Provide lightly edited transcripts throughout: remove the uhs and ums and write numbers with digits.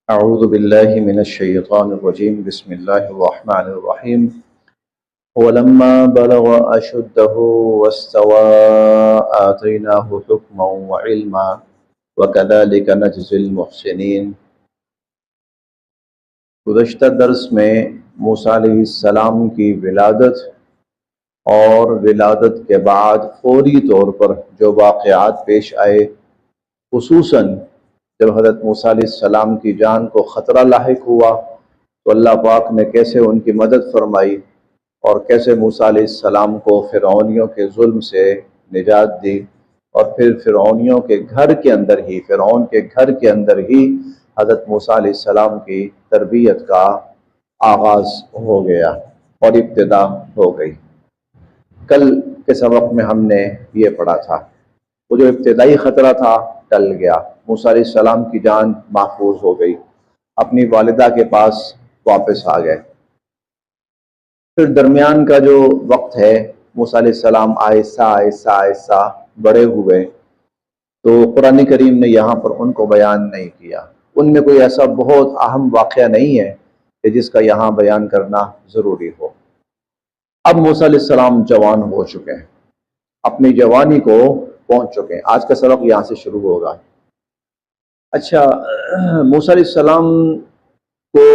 أعوذ بالله من الشيطان الرجيم بسم الله الرحمن الرحيم ولما بلغ أشده واستوى آتيناه حكما وعلما وكذلك نجزي المحسنين۔ گزشتہ درس میں موسیٰ علیہ السلام کی ولادت اور ولادت کے بعد فوری طور پر جو واقعات پیش آئے، خصوصاً جب حضرت موسیٰ علیہ السلام کی جان کو خطرہ لاحق ہوا تو اللہ پاک نے کیسے ان کی مدد فرمائی اور کیسے موسیٰ علیہ السلام کو فرعونیوں کے ظلم سے نجات دی، اور پھر فرعون کے گھر کے اندر ہی حضرت موسیٰ علیہ السلام کی تربیت کا آغاز ہو گیا اور ابتدا ہو گئی۔ کل کے سبق میں ہم نے یہ پڑھا تھا، وہ جو ابتدائی خطرہ تھا ٹل گیا، موسیٰ علیہ السلام کی جان محفوظ ہو گئی، اپنی والدہ کے پاس واپس آ گئے۔ پھر درمیان کا جو وقت ہے، موسیٰ علیہ السلام آہستہ آہستہ آہستہ بڑے ہوئے، تو قرآن کریم نے یہاں پر ان کو بیان نہیں کیا۔ ان میں کوئی ایسا بہت اہم واقعہ نہیں ہے کہ جس کا یہاں بیان کرنا ضروری ہو۔ اب موسیٰ علیہ السلام جوان ہو چکے ہیں، اپنی جوانی کو پہنچ چکے ہیں۔ آج کا سبق یہاں سے شروع ہوگا۔ اچھا، موسیٰ علیہ السلام کو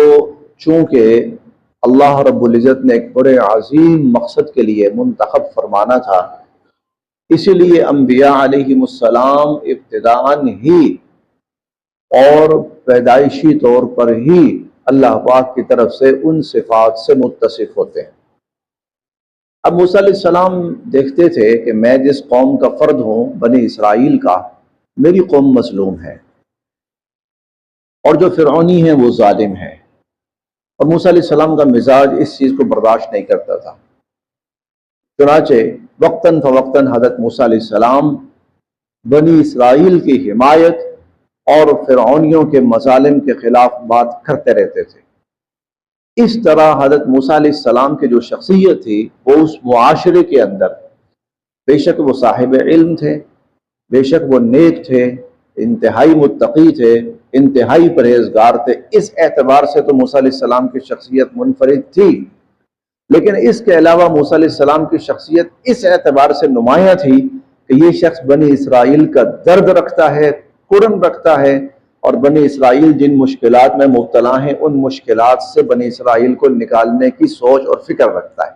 چونکہ اللہ رب العزت نے ایک بڑے عظیم مقصد کے لیے منتخب فرمانا تھا، اسی لیے انبیاء علیہم السلام ابتداءً ہی اور پیدائشی طور پر ہی اللہ پاک کی طرف سے ان صفات سے متصف ہوتے ہیں۔ اب موسیٰ علیہ السلام دیکھتے تھے کہ میں جس قوم کا فرد ہوں، بنی اسرائیل کا، میری قوم مظلوم ہے اور جو فرعونی ہیں وہ ظالم ہیں، اور موسیٰ علیہ السلام کا مزاج اس چیز کو برداشت نہیں کرتا تھا۔ چنانچہ وقتاً فوقتاً حضرت موسیٰ علیہ السلام بنی اسرائیل کی حمایت اور فرعونیوں کے مظالم کے خلاف بات کرتے رہتے تھے۔ اس طرح حضرت موسیٰ علیہ السلام کی جو شخصیت تھی وہ اس معاشرے کے اندر، بے شک وہ صاحب علم تھے، بے شک وہ نیک تھے، انتہائی متقی تھے، انتہائی پرہیزگار تھے، اس اعتبار سے تو موسیٰ علیہ السلام کی شخصیت منفرد تھی، لیکن اس کے علاوہ موسیٰ علیہ السلام کی شخصیت اس اعتبار سے نمایاں تھی کہ یہ شخص بنی اسرائیل کا درد رکھتا ہے، کرن رکھتا ہے، اور بنی اسرائیل جن مشکلات میں مبتلا ہیں ان مشکلات سے بنی اسرائیل کو نکالنے کی سوچ اور فکر رکھتا ہے۔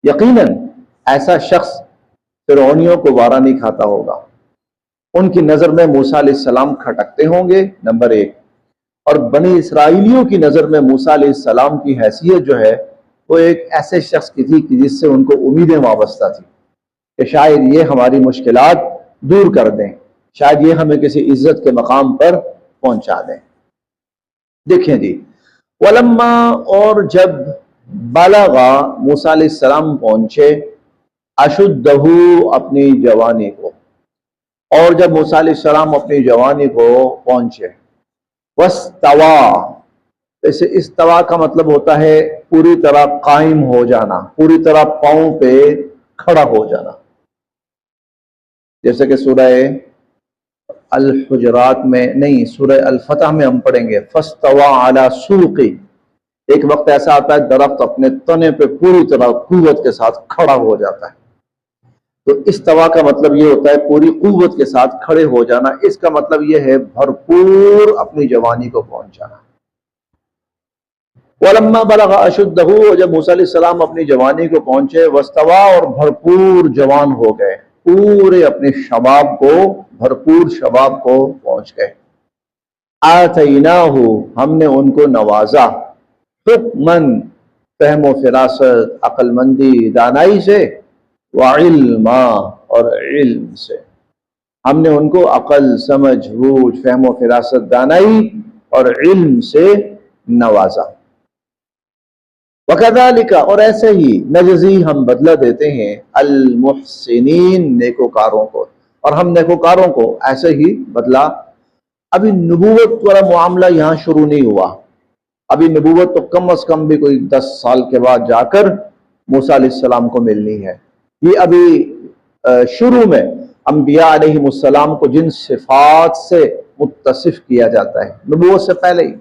یقیناً ایسا شخص فرعونیوں کو وارا نہیں کھاتا ہوگا، ان کی نظر میں موسیٰ علیہ السلام کھٹکتے ہوں گے، نمبر ایک، اور بنی اسرائیلیوں کی نظر میں موسیٰ علیہ السلام کی حیثیت جو ہے وہ ایک ایسے شخص کی تھی کہ جس سے ان کو امیدیں وابستہ تھی کہ شاید یہ ہماری مشکلات دور کر دیں، شاید یہ ہمیں کسی عزت کے مقام پر پہنچا دیں۔ دیکھیں جی، ولما، اور جب بلغا، موسیٰ علیہ السلام پہنچے، اشدہ، اپنی جوانی کو، اور جب موسیٰ علیہ السلام اپنی جوانی کو پہنچے، واستوا، اسے استوا کا مطلب ہوتا ہے پوری طرح قائم ہو جانا، پوری طرح پاؤں پہ کھڑا ہو جانا، جیسے کہ سورہ الحجرات میں نہیں، سورہ الفتح میں ہم پڑھیں گے فاستوى علی سوقی، ایک وقت ایسا آتا ہے درخت اپنے تنے پہ پوری طرح قوت کے ساتھ کھڑا ہو جاتا ہے، تو استوا کا مطلب یہ ہوتا ہے پوری قوت کے ساتھ کھڑے ہو جانا، اس کا مطلب یہ ہے بھرپور اپنی جوانی کو پہنچ جانا۔ ولما بلغ اشدہ، جب موسیٰ علیہ السلام اپنی جوانی کو پہنچے، واستوى، اور بھرپور جوان ہو گئے، پورے اپنے شباب کو، بھرپور شباب کو پہنچ گئے، آتیناہ، ہم نے ان کو نوازا، حکماً، فہم و فراست، عقل مندی، دانائی سے، وعلما، اور علم سے، ہم نے ان کو عقل، سمجھ، بوجھ، فہم و فراست، دانائی اور علم سے نوازا۔ وَكَذَلِكَ، اور ایسے ہی، نجزی، ہم بدلہ دیتے ہیں، المحسنین، نیکوکاروں کو، اور ہم نیکوکاروں کو ایسے ہی بدلہ۔ ابھی نبوت والا معاملہ یہاں شروع نہیں ہوا، ابھی نبوت تو کم از کم بھی کوئی 10 سال کے بعد جا کر موسیٰ علیہ السلام کو ملنی ہے۔ یہ ابھی شروع میں انبیاء علیہم السلام کو جن صفات سے متصف کیا جاتا ہے نبوت سے پہلے ہی،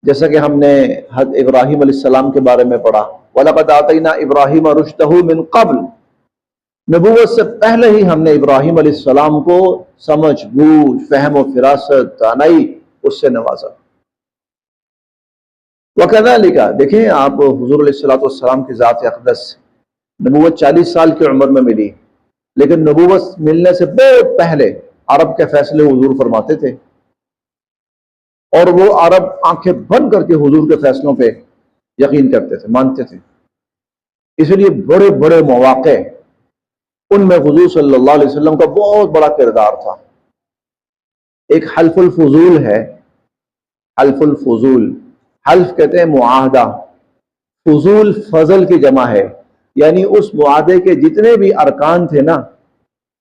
جیسا کہ ہم نے حضرت ابراہیم علیہ السلام کے بارے میں پڑھا، وَلَقَدْ آتَيْنَا إِبْرَاهِيمَ رُشْدَهُ مِنْ قَبْلُ، نبوت سے پہلے ہی ہم نے ابراہیم علیہ السلام کو سمجھ بوجھ، فہم و فراست، دانائی اس سے نوازا۔ وَكَذَلِكَ، دیکھیں آپ حضور علیہ السلام کی ذات اقدس، نبوت 40 سال کی عمر میں ملی، لیکن نبوت ملنے سے بہت پہلے عرب کے فیصلے حضور فرماتے تھے، اور وہ عرب آنکھیں بند کر کے حضور کے فیصلوں پہ یقین کرتے تھے، مانتے تھے۔ اس لیے بڑے بڑے مواقع ان میں حضور صلی اللہ علیہ وسلم کا بہت بڑا کردار تھا۔ ایک حلف الفضول ہے، حلف الفضول، حلف کہتے ہیں معاہدہ، فضول فضل کی جمع ہے، یعنی اس معاہدے کے جتنے بھی ارکان تھے نا،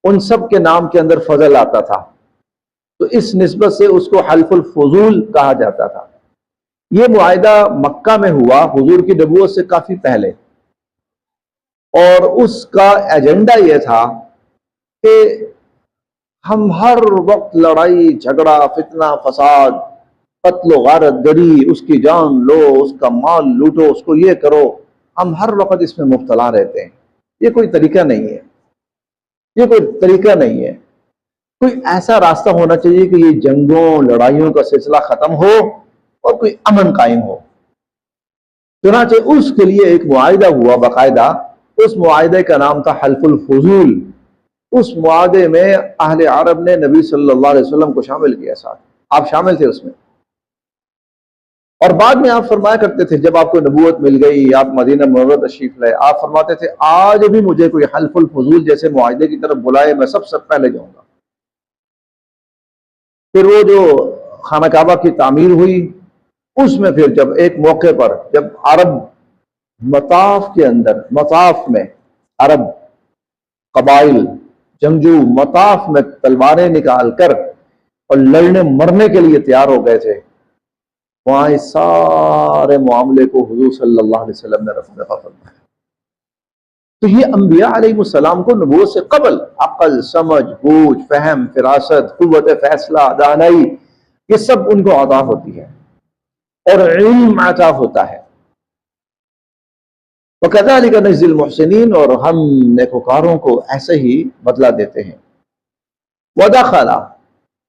ان سب کے نام کے اندر فضل آتا تھا، تو اس نسبت سے اس کو حلف الفضول کہا جاتا تھا۔ یہ معاہدہ مکہ میں ہوا حضور کی نبوت سے کافی پہلے، اور اس کا ایجنڈا یہ تھا کہ ہم ہر وقت لڑائی جھگڑا فتنہ فساد قتل و غارت گری، اس کی جان لو، اس کا مال لوٹو، اس کو یہ کرو، ہم ہر وقت اس میں مبتلا رہتے ہیں۔ یہ کوئی طریقہ نہیں ہے، یہ کوئی طریقہ نہیں ہے۔ کوئی ایسا راستہ ہونا چاہیے کہ یہ جنگوں لڑائیوں کا سلسلہ ختم ہو اور کوئی امن قائم ہو۔ چنانچہ اس کے لیے ایک معاہدہ ہوا باقاعدہ، اس معاہدے کا نام تھا حلف الفضول۔ اس معاہدے میں اہل عرب نے نبی صلی اللہ علیہ وسلم کو شامل کیا، ساتھ آپ شامل تھے اس میں، اور بعد میں آپ فرمایا کرتے تھے جب آپ کو نبوت مل گئی، آپ مدینہ منورہ تشریف لائے، آپ فرماتے تھے آج بھی مجھے کوئی حلف الفضول جیسے معاہدے کی طرف بلائے، میں سب سے پہلے جاؤں گا۔ پھر وہ جو خانہ کعبہ کی تعمیر ہوئی، اس میں پھر جب ایک موقع پر جب عرب مطاف کے اندر، مطاف میں عرب قبائل جنگجو مطاف میں تلواریں نکال کر اور لڑنے مرنے کے لیے تیار ہو گئے تھے، وہاں اس سارے معاملے کو حضور صلی اللہ علیہ وسلم نے رفع دفع فرمایا۔ تو یہ انبیاء علیہ السلام کو نبوت سے قبل عقل، سمجھ، بوجھ، فہم، فراست، قوت فیصلہ، دانائی، یہ سب ان کو عطا ہوتی ہے اور علم عطا ہوتا ہے۔ وَكَذَلِكَ نَجْزِي الْمُحْسِنِينَ، اور ہم نیکوکاروں کو ایسے ہی بدلہ دیتے ہیں۔ وَدَخَلَ،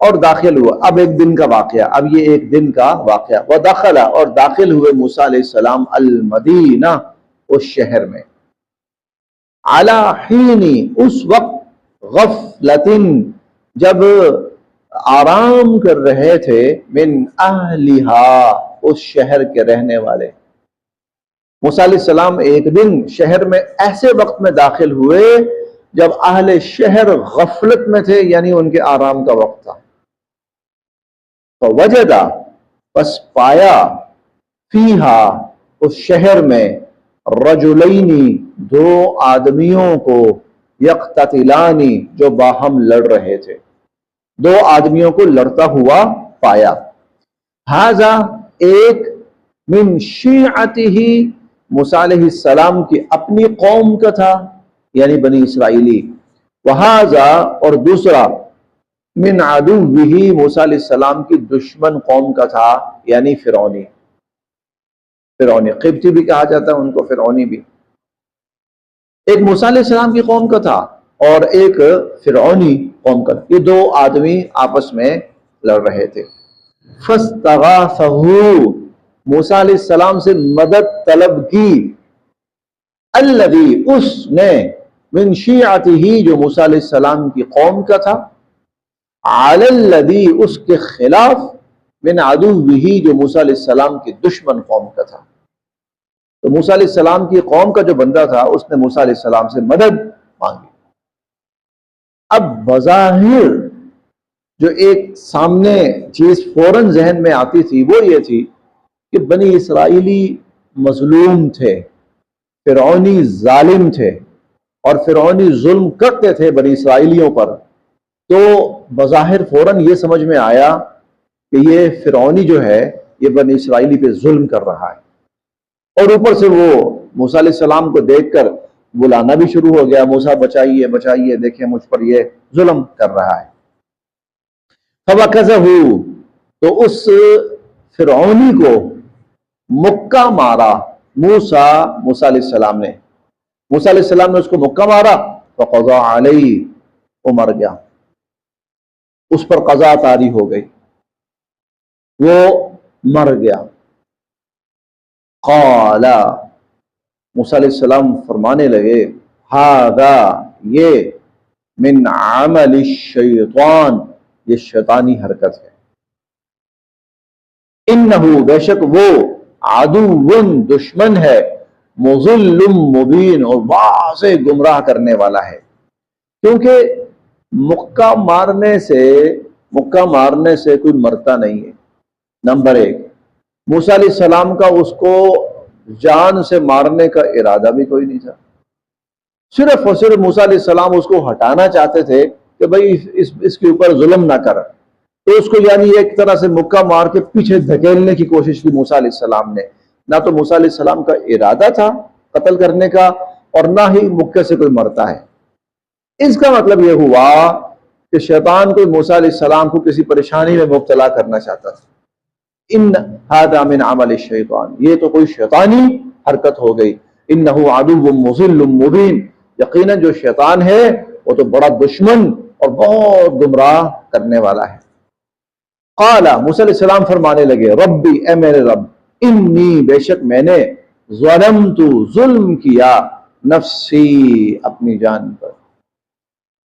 اور داخل ہوا، اب ایک دن کا واقعہ، اب یہ ایک دن کا واقعہ، وَدَخَلَ، اور داخل ہوئے موسیٰ علیہ السلام المدینہ، اس شہر میں، علی حین، اس وقت، غفلۃ، جب آرام کر رہے تھے، من اہلہا، اس شہر کے رہنے والے۔ موسیٰ علیہ السلام ایک دن شہر میں ایسے وقت میں داخل ہوئے جب اہل شہر غفلت میں تھے، یعنی ان کے آرام کا وقت تھا۔ فوجدا، پس پایا، فیہا، اس شہر میں، رجلینی، دو آدمیوں کو، یقتتلانی، جو باہم لڑ رہے تھے، دو آدمیوں کو لڑتا ہوا پایا۔ ھذا، ایک، من شیعتہ، موسیٰ علیہ السلام کی اپنی قوم کا تھا، یعنی بنی اسرائیلی، وھذا، اور دوسرا، من عدوہ، موسیٰ علیہ السلام کی دشمن قوم کا تھا، یعنی فرعونی، فرعونی قبطی بھی کہا جاتا ہے ان کو، فرعونی بھی۔ ایک موسیٰ علیہ السلام کی قوم کا تھا اور ایک فرعونی قوم کا، یہ دو آدمی آپس میں لڑ رہے تھے۔ فاستغاثہ، موسیٰ علیہ السلام سے مدد طلب کی، الذی، اس نے، من شیعتہ، جو موسیٰ علیہ السلام کی قوم کا تھا، علی الذی، اس کے خلاف، من عدوہ، جو موسیٰ علیہ السلام کی دشمن قوم کا تھا۔ تو موسیٰ علیہ السلام کی قوم کا جو بندہ تھا اس نے موسیٰ علیہ السلام سے مدد مانگی۔ اب بظاہر جو ایک سامنے چیز فوراً ذہن میں آتی تھی وہ یہ تھی کہ بنی اسرائیلی مظلوم تھے، فرعونی ظالم تھے، اور فرعونی ظلم کرتے تھے بنی اسرائیلیوں پر، تو بظاہر فوراً یہ سمجھ میں آیا کہ یہ فرعونی جو ہے یہ بنی اسرائیلی پہ ظلم کر رہا ہے، اور اوپر سے وہ موسیٰ علیہ السلام کو دیکھ کر بلانا بھی شروع ہو گیا، موسیٰ بچائیے بچائیے، دیکھیں مجھ پر یہ ظلم کر رہا ہے۔ فوقذہ، تو اس فرعونی کو مکہ مارا موسیٰ علیہ السلام نے، موسیٰ علیہ السلام نے اس کو مکہ مارا، فقضى علیہ، وہ مر گیا، اس پر قضا طاری ہو گئی، وہ مر گیا۔ قال، موسیٰ علیہ السلام فرمانے لگے، ھذا، یہ من عمل الشیطان، یہ شیطانی حرکت ہے، انہو، بے شک وہ، عدو، دشمن ہے، مضل مبین، اور واضح گمراہ کرنے والا ہے۔ کیونکہ مکہ مارنے سے کوئی مرتا نہیں ہے، نمبر ایک۔ موسیٰ علیہ السلام کا اس کو جان سے مارنے کا ارادہ بھی کوئی نہیں تھا، صرف اور صرف موسیٰ علیہ السلام اس کو ہٹانا چاہتے تھے کہ بھئی اس کے اوپر ظلم نہ کر، تو اس کو یعنی ایک طرح سے مکہ مار کے پیچھے دھکیلنے کی کوشش کی موسیٰ علیہ السلام نے۔ نہ تو موسیٰ علیہ السلام کا ارادہ تھا قتل کرنے کا، اور نہ ہی مکہ سے کوئی مرتا ہے۔ اس کا مطلب یہ ہوا کہ شیطان کو موسیٰ علیہ السلام کو کسی پریشانی میں مبتلا کرنا چاہتا تھا۔ ان ھذا من عمل الشیطان، یہ تو کوئی شیطانی حرکت ہو گئی۔ انہ عدو مضل مبین، یقیناً جو شیطان ہے وہ تو بڑا دشمن اور بہت گمراہ کرنے والا ہے۔ قال، موسیٰ علیہ السلام فرمانے لگے، ربی، اے میرے رب، انی، بے شک میں نے، ظلمت، ظلم کیا، نفسی، اپنی جان پر،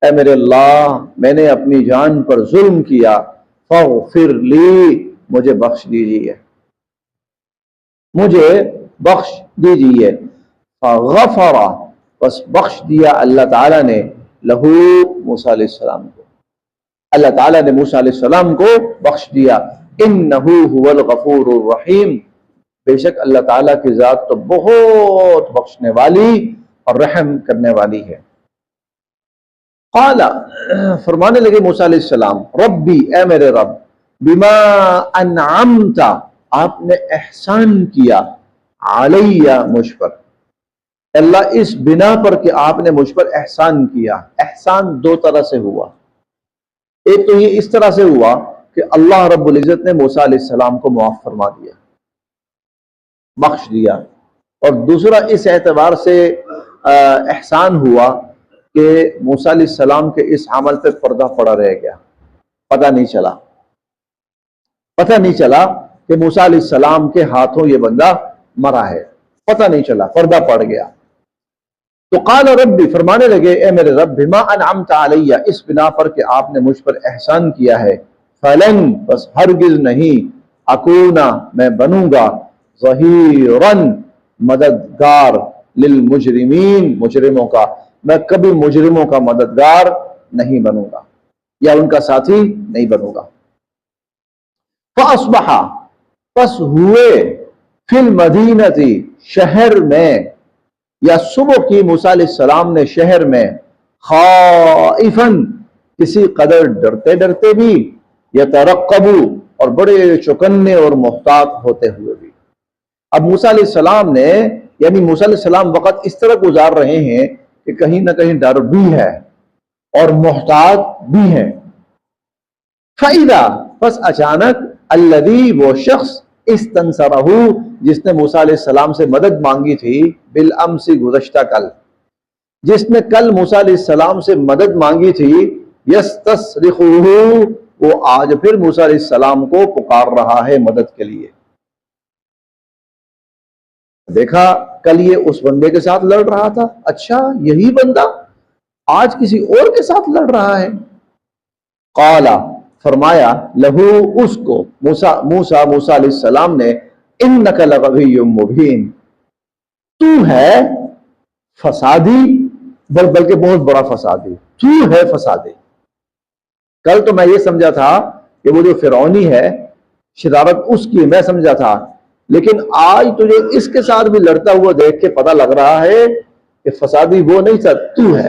اے میرے اللہ، میں نے اپنی جان پر ظلم کیا، فاغفر لی، مجھے بخش دیجیے، مجھے بخش دیجیے۔ فغفر، بس بخش دیا اللہ تعالیٰ نے، لہو، موسیٰ علیہ السلام کو، اللہ تعالیٰ نے موسیٰ علیہ السلام کو بخش دیا۔ انہو هو الغفور الرحیم، بے شک اللہ تعالیٰ کی ذات تو بہت بخشنے والی اور رحم کرنے والی ہے۔ قال، فرمانے لگے موسیٰ علیہ السلام، ربی، اے میرے رب، بما انعمت، آپ نے احسان کیا، علیہ، مجھ پر، اللہ اس بنا پر کہ آپ نے مجھ پر احسان کیا۔ احسان دو طرح سے ہوا، ایک تو یہ اس طرح سے ہوا کہ اللہ رب العزت نے موسیٰ علیہ السلام کو معاف فرما دیا، بخش دیا، اور دوسرا اس اعتبار سے احسان ہوا کہ موسیٰ علیہ السلام کے اس عمل پہ پردہ پڑا رہ گیا، پتہ نہیں چلا کہ موسیٰ علیہ السلام کے ہاتھوں یہ بندہ مرا ہے، پتہ نہیں چلا، پردہ پڑ گیا۔ تو قال ربی، فرمانے لگے، اے میرے رب، بما انعمت علیہ، اس بنا پر کہ آپ نے مجھ پر احسان کیا ہے، فلن، بس ہرگز نہیں، اکونا، میں بنوں گا، ظہیراً، مددگار، للمجرمین، مجرموں کا، میں کبھی مجرموں کا مددگار نہیں بنوں گا یا ان کا ساتھی نہیں بنوں گا۔ فاصبح، پس ہوئے، فی المدینۃ، شہر میں، یا صبح کی موسیٰ علیہ السلام نے شہر میں، خائفاً، کسی قدر ڈرتے ڈرتے بھی، یترقب، اور بڑے چوکنے اور محتاط ہوتے ہوئے بھی۔ اب موسیٰ علیہ السلام نے، یعنی موسیٰ علیہ السلام وقت اس طرح گزار رہے ہیں کہ کہیں نہ کہیں ڈر بھی ہے اور محتاط بھی ہیں۔ فَإِذَا، پس اچانک، الذی، وہ شخص، استنصرہ، جس نے موسیٰ علیہ السلام سے مدد مانگی تھی، بالامس، گزشتہ کل، جس نے کل موسیٰ علیہ السلام سے مدد مانگی تھی، یستصرخہ، وہ آج پھر موسیٰ علیہ السلام کو پکار رہا ہے مدد کے لیے۔ دیکھا کل یہ اس بندے کے ساتھ لڑ رہا تھا، اچھا یہی بندہ آج کسی اور کے ساتھ لڑ رہا ہے۔ قال، فرمایا، لہو، اس کو، موسیٰ علیہ السلام نے، انک لغوی مبین، تو ہے فسادی، بلکہ بہت بڑا فسادی، تو ہے فسادی۔ کل تو میں یہ سمجھا تھا کہ وہ جو فرعونی ہے، شرارت اس کی میں سمجھا تھا، لیکن آج تجھے اس کے ساتھ بھی لڑتا ہوا دیکھ کے پتہ لگ رہا ہے کہ فسادی وہ نہیں تھا، تو ہے،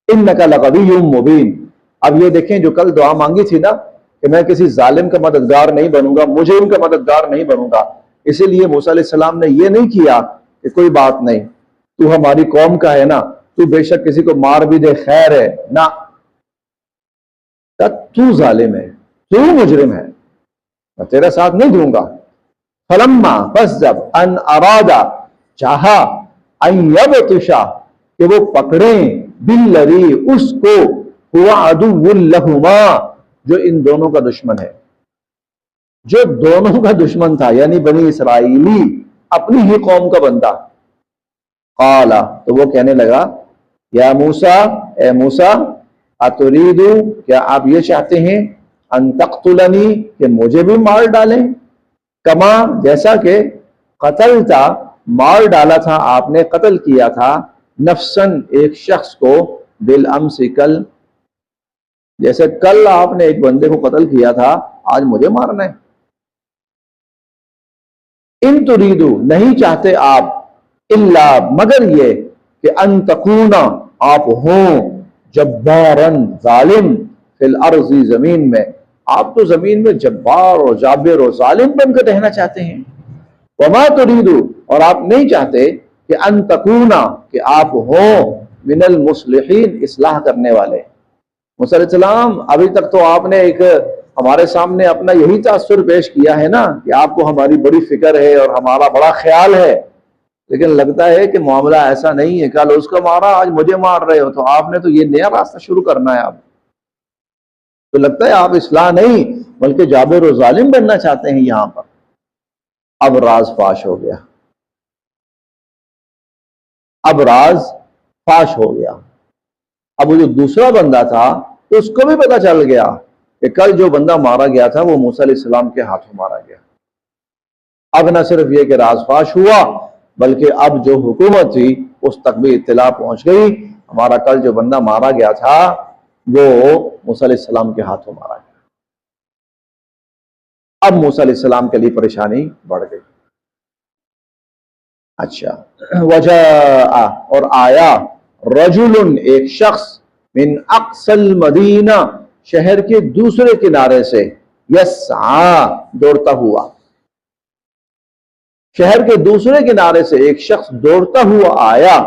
انک لغوی مبین۔ اب یہ دیکھیں، جو کل دعا مانگی تھی نا کہ میں کسی ظالم کا مددگار نہیں بنوں گا، مجرم کا مددگار نہیں بنوں گا، اسی لیے موسیٰ علیہ السلام نے یہ نہیں کیا کہ کوئی بات نہیں، تو ہماری قوم کا ہے نا، تو بے شک کسی کو مار بھی دے خیر ہے، نہ، تو ظالم ہے، تو مجرم ہے، میں تیرا ساتھ نہیں دوں گا۔ فلما، بس جب، ان ارادہ، چاہا، ان یبطشا، کہ وہ پکڑیں، بالذی، اس کو، ہوا عدو لہما، جو ان دونوں کا دشمن ہے، جو دونوں کا دشمن تھا، یعنی بنی اسرائیلی، اپنی ہی قوم کا بندہ، قال، تو وہ کہنے لگا، یا موسیٰ، اے موسیٰ، اتریدو، کیا آپ یہ چاہتے ہیں، ان تقتلنی، کہ مجھے بھی مار ڈالیں، کما، جیسا کہ قتل تھا، مار ڈالا تھا آپ نے، قتل کیا تھا، نفسن، ایک شخص کو، بالامس، کل، جیسے کل آپ نے ایک بندے کو قتل کیا تھا، آج مجھے مارنا ہے۔ ان تریدو، نہیں چاہتے آپ، الا، مگر یہ کہ ان تکونا، آپ ہوں، جبارن، ظالم، فی الارض، زمین میں، آپ تو زمین میں جبار اور جابر اور ظالم بن کر رہنا چاہتے ہیں۔ وما تریدو، اور آپ نہیں چاہتے کہ ان تکونا، کہ آپ ہوں، من المصلحین، اصلاح کرنے والے۔ موسیٰ علیہ السلام، ابھی تک تو آپ نے ایک ہمارے سامنے اپنا یہی تاثر پیش کیا ہے نا، کہ آپ کو ہماری بڑی فکر ہے اور ہمارا بڑا خیال ہے، لیکن لگتا ہے کہ معاملہ ایسا نہیں ہے، کل اس کا مارا، آج مجھے مار رہے ہو، تو آپ نے تو یہ نیا راستہ شروع کرنا ہے اب۔ تو لگتا ہے آپ اصلاح نہیں بلکہ جابر و ظالم بننا چاہتے ہیں یہاں پر۔ اب راز فاش ہو گیا، اب راز فاش ہو گیا۔ اب وہ جو دوسرا بندہ تھا، اس کو بھی پتا چل گیا کہ کل جو بندہ مارا گیا تھا وہ موسیٰ علیہ السلام کے ہاتھوں مارا گیا۔ اب نہ صرف یہ کہ راز فاش ہوا، بلکہ اب جو حکومت تھی اس تک بھی اطلاع پہنچ گئی، ہمارا کل جو بندہ مارا گیا تھا وہ موسیٰ علیہ السلام کے ہاتھوں مارا گیا۔ اب موسیٰ علیہ السلام کے لیے پریشانی بڑھ گئی۔ اچھا، وجاء، اور آیا، رجل، ایک شخص، من اقصى المدینہ، شہر کے دوسرے کنارے سے، یسعا، دوڑتا ہوا، شہر کے دوسرے کنارے سے ایک شخص دوڑتا ہوا آیا،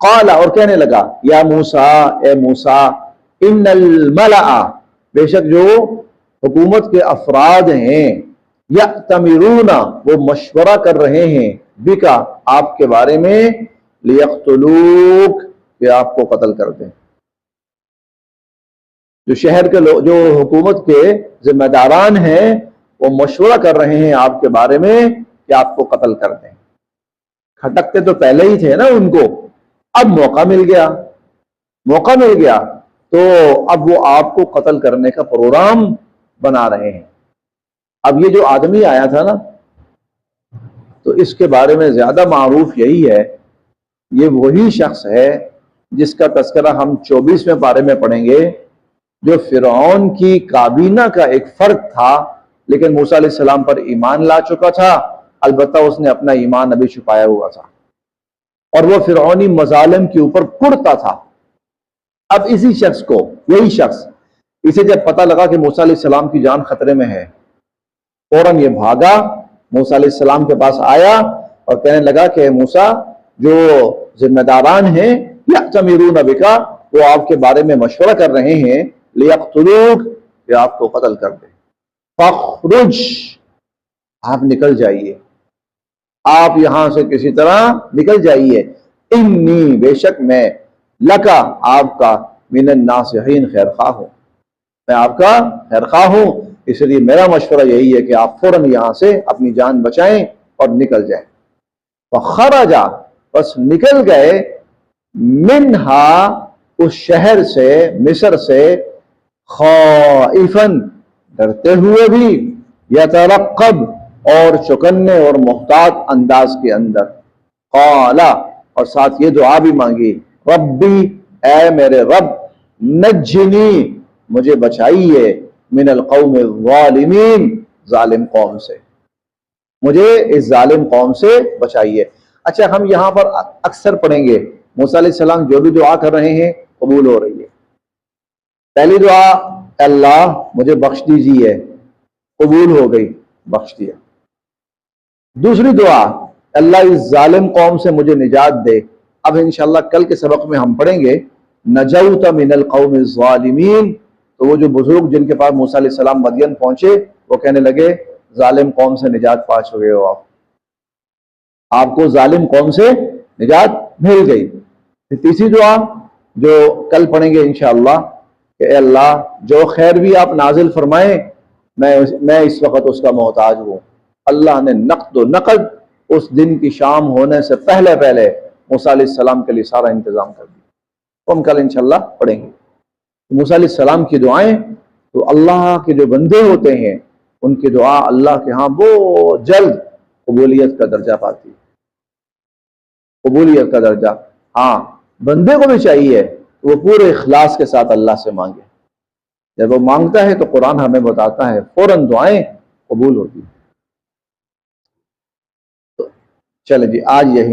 قال، اور کہنے لگا، یا موسیٰ، اے موسیٰ، ان الملأ، بے شک جو حکومت کے افراد ہیں، یأتمرون، وہ مشورہ کر رہے ہیں، بکا، آپ کے بارے میں، لیقتلوک، کہ آپ کو قتل کر دیں۔ جو شہر کے لوگ، جو حکومت کے ذمہ داران ہیں، وہ مشورہ کر رہے ہیں آپ کے بارے میں کہ آپ کو قتل کر دیں۔ کھٹکتے تو پہلے ہی تھے نا ان کو، اب موقع مل گیا، موقع مل گیا تو اب وہ آپ کو قتل کرنے کا پروگرام بنا رہے ہیں۔ اب یہ جو آدمی آیا تھا نا، تو اس کے بارے میں زیادہ معروف یہی ہے، یہ وہی شخص ہے جس کا تذکرہ ہم 24ویں پارے میں پڑھیں گے، جو فرعون کی کابینہ کا ایک فرد تھا، لیکن موسیٰ علیہ السلام پر ایمان لا چکا تھا، البتہ اس نے اپنا ایمان ابھی چھپایا ہوا تھا، اور وہ فرعونی مظالم کے اوپر کڑتا تھا۔ اب اسی شخص کو، یہی شخص، اسے جب پتہ لگا کہ موسیٰ علیہ السلام کی جان خطرے میں ہے، فوراً یہ بھاگا، موسیٰ علیہ السلام کے پاس آیا اور کہنے لگا کہ موسیٰ، جو ذمہ داران ہیں، یأتمرون بکا، وہ آپ کے بارے میں مشورہ کر رہے ہیں، لیقتلوک، کہ آپ کو قتل کر دیں۔ فاخرج، آپ نکل جائیے، آپ یہاں سے کسی طرح نکل جائیے، انی، بے شک میں، لکا، آپ کا، من الناصحین، خیر خواہ ہوں، میں آپ کا خیر خواہ ہوں، اس لیے میرا مشورہ یہی ہے کہ آپ فوراً یہاں سے اپنی جان بچائیں اور نکل جائیں۔ فخرجا، بس نکل گئے، منہا، اس شہر سے، مصر سے، خائفاً، ڈرتے ہوئے بھی، یترقب، اور چکنے اور محتاط انداز کے اندر، قالا، اور ساتھ یہ دعا بھی مانگی، ربی، اے میرے رب، نجنی، مجھے بچائیے، من القوم الظالمین، ظالم قوم سے، مجھے اس ظالم قوم سے بچائیے۔ اچھا، ہم یہاں پر اکثر پڑھیں گے موسیٰ علیہ السلام جو بھی دعا کر رہے ہیں قبول ہو رہی ہے۔ پہلی دعا، اللہ مجھے بخش دیجیے، قبول ہو گئی، بخش دیا۔ دوسری دعا، اللہ اس ظالم قوم سے مجھے نجات دے۔ اب انشاءاللہ کل کے سبق میں ہم پڑھیں گے، نجوت من القوم الظالمین، تو وہ جو بزرگ جن کے پاس موسیٰ علیہ السلام مدین پہنچے وہ کہنے لگے ظالم قوم سے نجات پا چکے ہو آپ کو ظالم قوم سے نجات مل گئی۔ پھر تیسری دعا جو کل پڑھیں گے انشاءاللہ کہ اے اللہ جو خیر بھی آپ نازل فرمائیں میں اس وقت اس کا محتاج ہوں۔ اللہ نے نقد و نقد اس دن کی شام ہونے سے پہلے موسیٰ علیہ السلام کے لیے سارا انتظام کر دیا، تو ہم کل انشاءاللہ پڑھیں گے۔ موسیٰ علیہ السلام کی دعائیں تو اللہ کے جو بندے ہوتے ہیں ان کی دعا اللہ کے ہاں بہت جلد قبولیت کا درجہ پاتی ہے، قبولیت کا درجہ۔ ہاں بندے کو بھی چاہیے وہ پورے اخلاص کے ساتھ اللہ سے مانگے، جب وہ مانگتا ہے تو قرآن ہمیں بتاتا ہے فوراً دعائیں قبول ہوتی ہیں۔ تو چلیں جی آج یہی